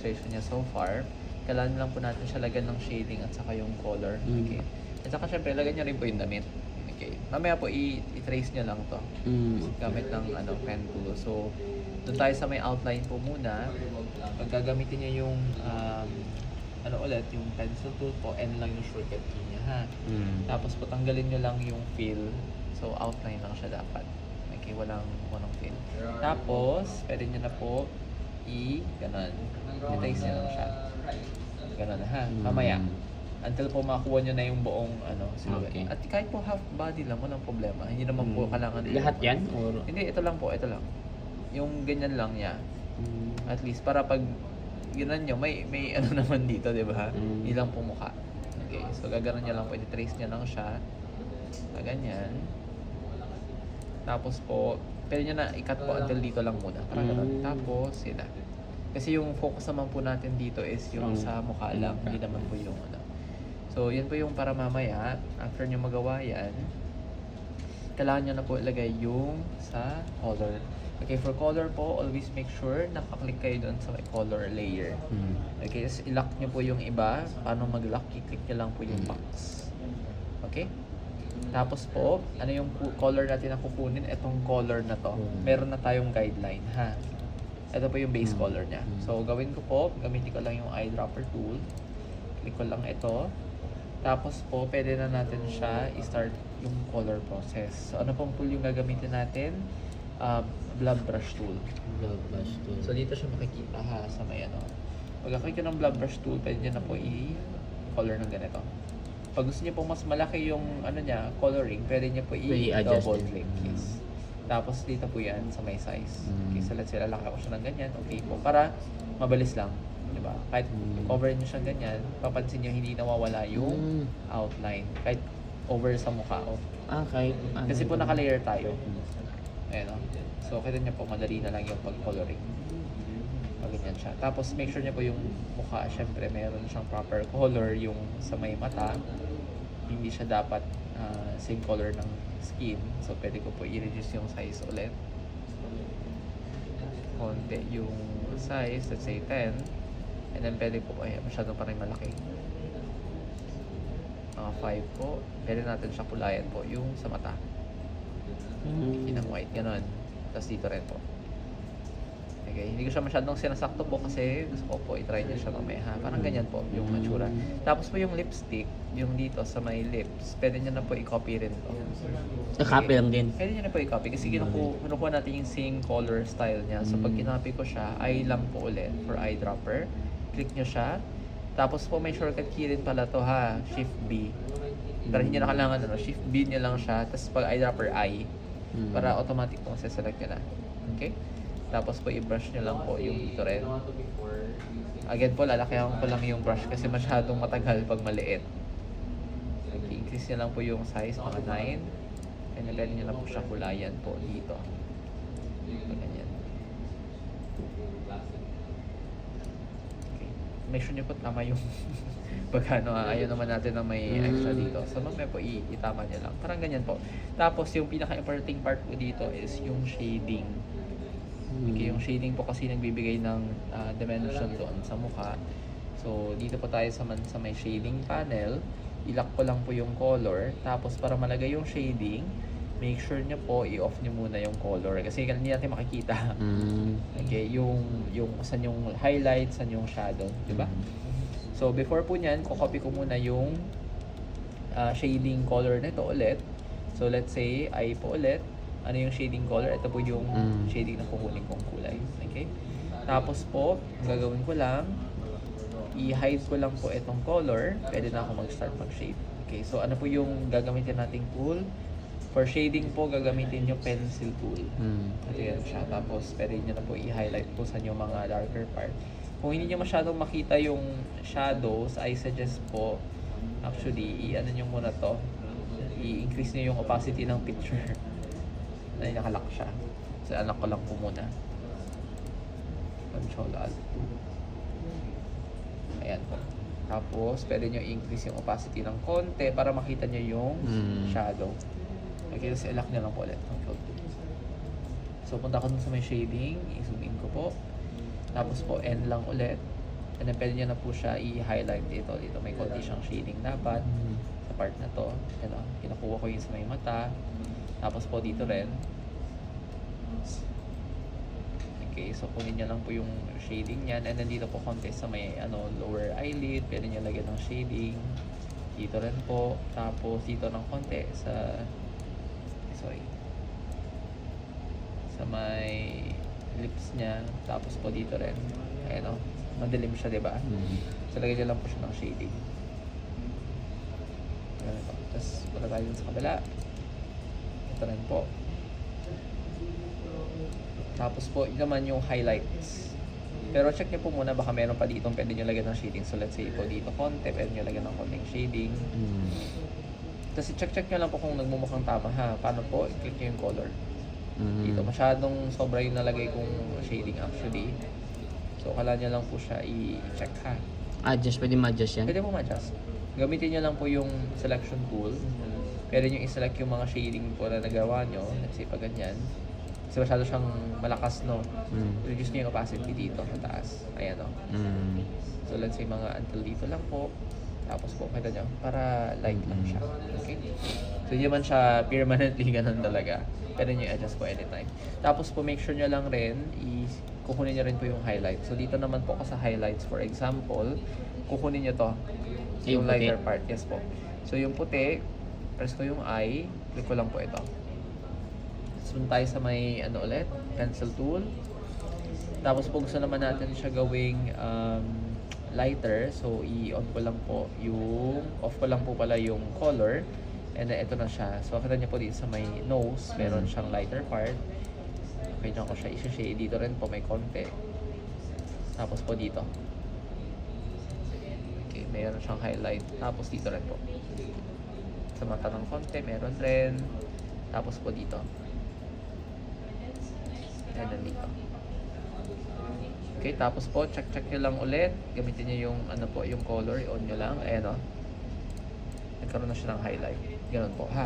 demonstration niya so far. Kailangan lang po natin siya lagyan ng shading at saka yung color. Okay. At saka syempre, lagyan niyo rin po yung damit. Okay. Mamaya po i-trace niyo lang to. Gamit ng pen tool. So, doon tayo sa may outline po muna. Pag gagamitin niyo yung yung pencil tool po, N lang yung shortcut key niya, ha? Tapos po tanggalin nyo lang yung fill. So, outline lang siya dapat. Okay, walang fill. Tapos, pwede nyo na po ganon. I-trace nyo lang siya. Ganon, ha? Mamaya. Until po makuha nyo na yung buong silhouette. Okay. At kahit po half body lang, walang problema. Hindi naman po kailangan Lahat yan? Or... Hindi, ito lang po, ito lang. Yung ganyan lang niya. At least, para pag ginan nyo, may naman dito, di ba? Hindi lang po mukha. Okay, so gaganon nyo lang po, i-trace nyo lang siya. Na ganyan. Tapos po, pwede nyo na i-cut po until dito lang muna. Parang ganon. Tapos, yun na. Kasi yung focus naman po natin dito is yung sa mukha lang, hindi naman po yung So, yun po yung para mamaya, after nyo magawa yan, kailangan nyo na po ilagay yung sa color. Okay, for color po, always make sure nakaklik kayo doon sa may color layer. Okay, so i-lock nyo po yung iba. Paano mag-lock? I-click nyo lang po yung box. Okay? Tapos po, ano yung color natin na kukunin? Itong color na to. Meron na tayong guideline, ha? Ito po yung base color niya. So, gawin ko po, gamitin ko lang yung eyedropper tool. Click ko lang ito. Tapos po, pwede na natin siya i-start yung color process. So, ano pong tool yung gagamitin natin? Blood brush tool. Blood brush tool. So, dito siya makikita, ha, sa may Pag-click ng blood brush tool, pwede nyo na po i-color ng ganito. Pag gusto niyo po mas malaki yung coloring, pwede niyo po i-double click. Yes. Tapos dito po yan sa may size. Okay, so let's say lalaki ko siya ng ganyan. Okay po, para mabilis lang. Diba? Kahit cover niyo siya ganyan, papansin niyo hindi nawawala yung outline. Kahit over sa mukha. Kahit Kasi po naka-layer tayo. Ayan, so kita niyo po madali na lang yung pag-coloring. Ganyan siya. Tapos make sure niyo po yung mukha, syempre meron siyang proper color yung sa may mata. Hindi siya dapat same color ng skin. So pwede ko po i-reduce yung size ulit. Konti yung size, let's say 10. And then pwede po, masyado pa rin malaki. 5 po. Pwede natin siya kulayan po yung sa mata. Inang white, ganon. Tapos dito rin po. Okay, hindi ko siya masyadong sinasakto po kasi gusto ko po i-try niya siya mamaya, ha. Parang ganyan po yung matsura. Tapos po yung lipstick, yung dito sa may lips, pwede niyo na po i-copy rin to. Copy lang din. Pwede niyo na po i-copy kasi kinukuha natin yung same color style niya. So pag kinopy ko siya, eye lang po ulit for eyedropper. Click niyo siya. Tapos po may shortcut key rin pala to, ha. Shift B. Pero hindi na kailangan Shift B niyo lang siya. Tapos pag eyedropper eye, para automatic pong select niyo na. Okay? Tapos po i-brush nyo lang po yung dito rin. Again po, lalakihan ko lang yung brush kasi masyadong matagal pag maliit. Okay, increase nyo lang po yung size, mga 9. And then nyo lang po siya kulayan po dito. So, ganyan. Okay. Make sure nyo po tama yung pagkano, ayaw naman natin na may extra dito. So, mamaya po itama nyo lang. Parang ganyan po. Tapos, yung pinaka-important part po dito is yung shading. Okay, yung shading po kasi nagbibigay ng dimension doon sa mukha. So, dito po tayo sa may shading panel. I-lock ko lang po yung color. Tapos, para malagay yung shading, make sure nyo po i-off nyo muna yung color. Kasi hindi natin makikita. Okay, yung saan yung highlight, saan yung shadow. Diba? So, before po nyan, copy ko muna yung shading color nito ulit. So, let's say, eye po ulit. Ano yung shading color? Ito po yung shading na kukunin kong kulay. Okay? Tapos po, ang gagawin ko lang, i-hide ko lang po itong color. Pwede na ako mag-start mag-shade. Okay, so ano po yung gagamitin nating tool? For shading po, gagamitin yung pencil tool. Ito yan siya. Tapos, pwede nyo na po i-highlight po sa yung mga darker part. Kung hindi nyo masyadong makita yung shadows, I suggest po, actually, i-ano nyo muna to. I-increase nyo yung opacity ng picture. Ay, nakalock siya. So, unlock ko lang po muna. Control-Alt. Ayan po. Tapos, pwede nyo i-increase yung opacity ng konti para makita nyo yung shadow. Okay, tapos i-lock nyo lang po ulit. Control-2. So, punta ko dun sa may shading. I-zoom in ko po. Tapos po, N lang ulit. And then pwede nyo na po siya i-highlight dito. Dito may konti siyang shading dapat sa part na to. Ano, kinukuha ko yung sa may mata. Tapos po dito rin. Okay, so kunin nyo lang po yung shading niyan. And then dito po konti sa may lower eyelid. Pwede nyo lagyan ng shading. Dito rin po. Tapos dito ng konti sa sa may lips niya. Tapos po dito rin. Ayan o. Madilim siya, diba? So lagyan nyo lang po siya ng shading. Ayan po. Tapos wala tayo dun sa kabila. Ito rin po. Tapos po, yun naman yung highlights. Pero check nyo po muna, baka meron pa dito pwede nyo lagyan ng shading. So let's say po dito konti, pwede nyo lagyan ng konting shading. Tapos check nyo lang po kung nagmumukhang tama ha. Paano po? I-click nyo yung color. Dito masyadong sobra yung nalagay kong shading actually. So kailangan nyo lang po siya i-check ha. Adjust, pwede ma-adjust yan? Pwede po ma-adjust. Gamitin nyo lang po yung selection tool. Pwede nyo i-select yung mga shading po na nagawa nyo. Let's say pa ganyan. Kasi masyado siyang malakas, no? Reduce nyo yung opacity dito sa taas. Ayan, no? So let's say mga until dito lang po. Tapos po, kita nyo, para light lang siya. Okay? So hindi man siya permanently ganun talaga. Pwede nyo i-adjust po anytime. Tapos po, make sure nyo lang rin, kukunin nyo rin po yung highlight. So dito naman po ako sa highlights. For example, kukunin nyo to. Yung lighter part. Yes po. So yung puti, press ko yung eye. Click ko lang po ito. Tapos tayo sa may ulit, pencil tool. Tapos po gusto naman natin siya gawing lighter. So i-on ko lang po yung, off ko lang po pala yung color. And then ito na siya. So kita niyo po dito sa may nose, meron siyang lighter part. Okay, dyan ko siya i-shade. Dito rin po may konti. Tapos po dito. Okay, meron siyang highlight. Tapos dito rin po. Sa mata ng konti, meron rin. Tapos po dito. And then dito. Okay, tapos po, check nyo lang ulit. Gamitin nyo yung, yung color. I-on nyo lang. Ayan o. Nagkaroon na siya ng highlight. Ganun po, ha.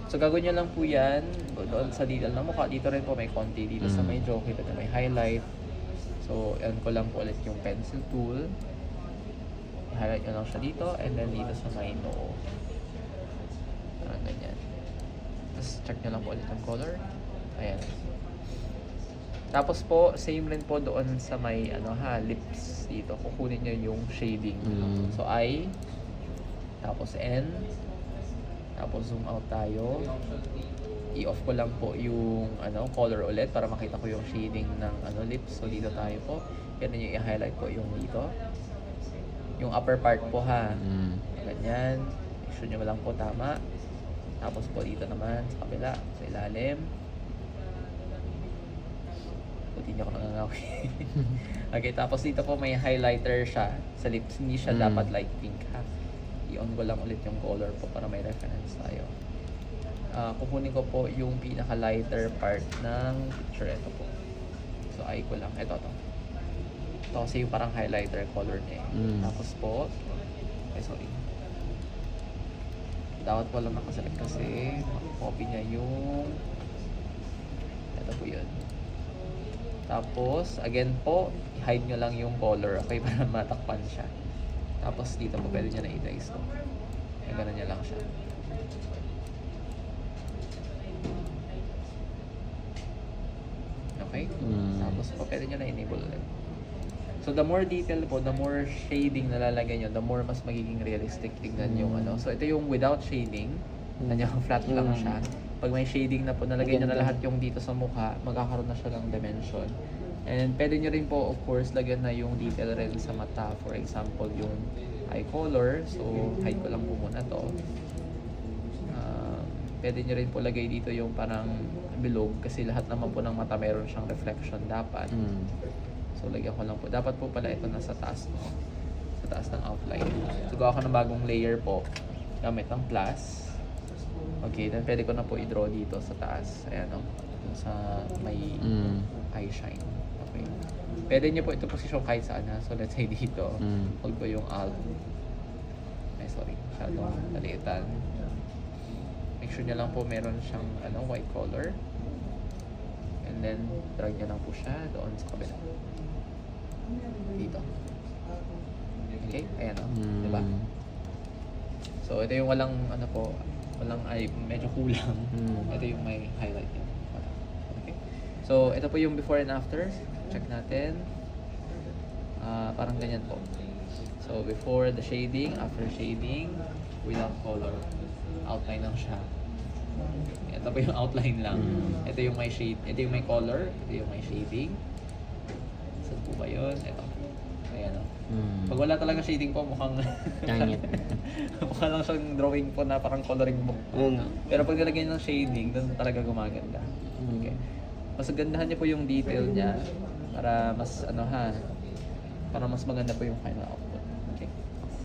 So, gagawin nyo lang po yan. Doon sa detail ng mukha. Dito rin po may konti. Dito sa may joke. Dito may highlight. So, i-on ko lang po ulit yung pencil tool. I-highlight nyo lang siya dito. And then dito sa may nose. Parang ganyan. Tapos, check nyo lang po ulit yung color. Ayan. Tapos po, same rin po doon sa may lips dito. Kukunin nyo yung shading. So I, tapos N, tapos zoom out tayo. I-off ko lang po yung color ulit para makita ko yung shading ng lips. So dito tayo po. Yan yung i-highlight po yung dito. Yung upper part po ha. Ganyan. Make sure nyo lang po tama. Tapos po dito naman sa kabila, sa ilalim. Hindi ako nangangawi. Okay, tapos dito po may highlighter siya sa lips. Hindi siya dapat light pink ha. I-on ko lang ulit yung color po para may reference tayo. Kukunin ko po yung pinaka-lighter part ng picture. Ito po. So, eye ko lang. Ito to. Ito kasi yung parang highlighter color niya. Tapos po, sorry. Dapat po lang nakaselect kasi copy niya yung ito po yun. Tapos, again po, hide nyo lang yung color, okay, para matakpan siya. Tapos, dito po pwede nyo na i-dice to. Kaya ganun nyo lang siya. Okay? Tapos po, pwede nyo na enable ulit. So, the more detail po, the more shading na lalagay nyo, the more mas magiging realistic tignan yung So, ito yung without shading. Nandiyan, flat lang siya. Pag may shading na po, nalagay nyo na lahat yung dito sa mukha, magkakaroon na siya ng dimension. And pwede nyo rin po, of course, lagyan na yung detail rin sa mata. For example, yung eye color. So, hide ko lang po muna to. Pwede nyo rin po lagay dito yung parang bilog kasi lahat naman po ng mata meron siyang reflection dapat. So, lagyan ko lang po. Dapat po pala ito nasa taas, no? Sa taas ng outline. So, gawa ko ng bagong layer po gamit ng plus. Okay, then pwede ko na po i-draw dito sa taas. Ayan o. Sa may eye shine. Okay. Pwede nyo po ito posisyon kahit saan ha. So let's say dito. Hold ko yung alt. Ay sorry. Masyadong naliitan. Make sure nyo lang po meron siyang white color. And then drag nyo lang po siya doon sa kabila. Dito. Okay? Ayan o. Diba? So, ito yung walang, ano po, walang ay medyo kulang. Ito yung may highlight yun. Okay? So, ito po yung before and after. Check natin. Parang ganyan po. So, before the shading, after shading, without color. Outline lang siya. Ito po yung outline lang. Ito yung may shade, ito yung may color, ito yung may shading. Saan po ba yun? Ito. Ayan o. Pag wala talaga shading po, mukhang Tangit. mukha lang siyang drawing po na parang coloring book. Pero pag nilagyan ng shading, doon talaga gumaganda. Okay. Mas gandahan niyo po yung detail niya para mas para mas maganda po yung final output.